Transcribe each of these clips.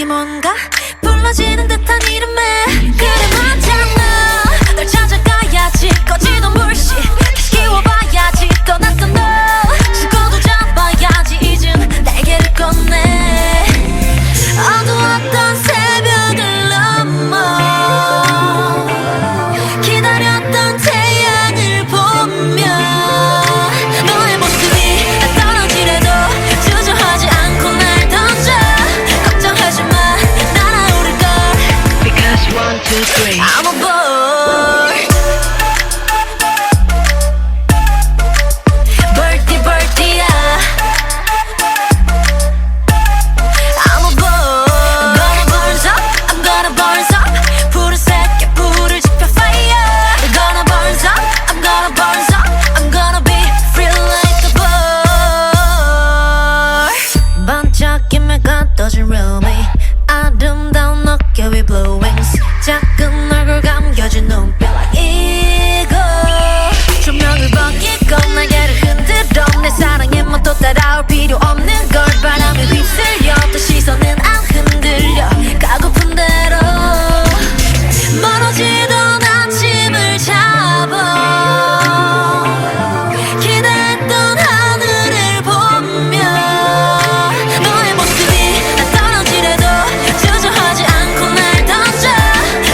뭔가 불러지는 듯한 이름에 그래 맞잖아 널 찾아가야지 꺼지던 불씨 다시 키워봐야지 떠났던 너 신고도 잡아야지 이젠 날개를 꺼내 어두웠던 새벽을 넘어 기다렸던 태양을 보며 너의 모습이 나 떨어지래도 주저하지 않고 날 던져 걱정하지 마 날아오를 걸 Because 1, 2, 3 I'm a boy Birdie birdie야 I'm a boy I'm gonna burn up I'm gonna burn up 푸른색의 불을 지펴 fire I'm gonna burn up I'm gonna burn up I'm gonna be free like a bird 반짝임에 가둬진 rummy 아름다운 어깨 위 blue wings 작은 얼굴 감겨진 눈빛 like eagle 조명을 벗기고 날개를 흔들어 내 사랑에만 또 따라올 필요 없는 걸 바람에 휩쓸려 또 시선은 안 흔들려 가고픈 대로 멀어지던 아침을 잡아 기대했던 하늘을 보며 너의 모습이 나 떨어지래도 주저하지 않고 날 던져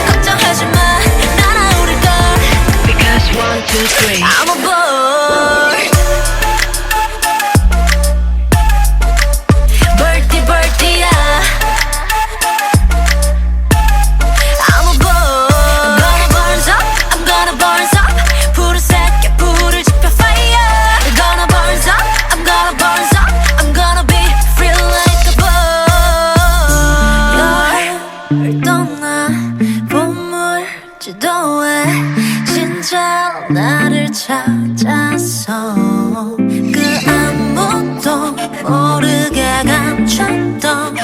걱정하지 마 날아오를 걸 Because 1, 2, 3 I'm a boy Birdie birdie야 I'm a boy I'm gonna burn up I'm gonna burn up 푸른색의 불을 지펴 fire I'm gonna burn up I'm gonna burn up I'm gonna be free like a bird 널 떠나 보물 지도에 진짜 나를 찾아서 그 아무도 모르게 감췄던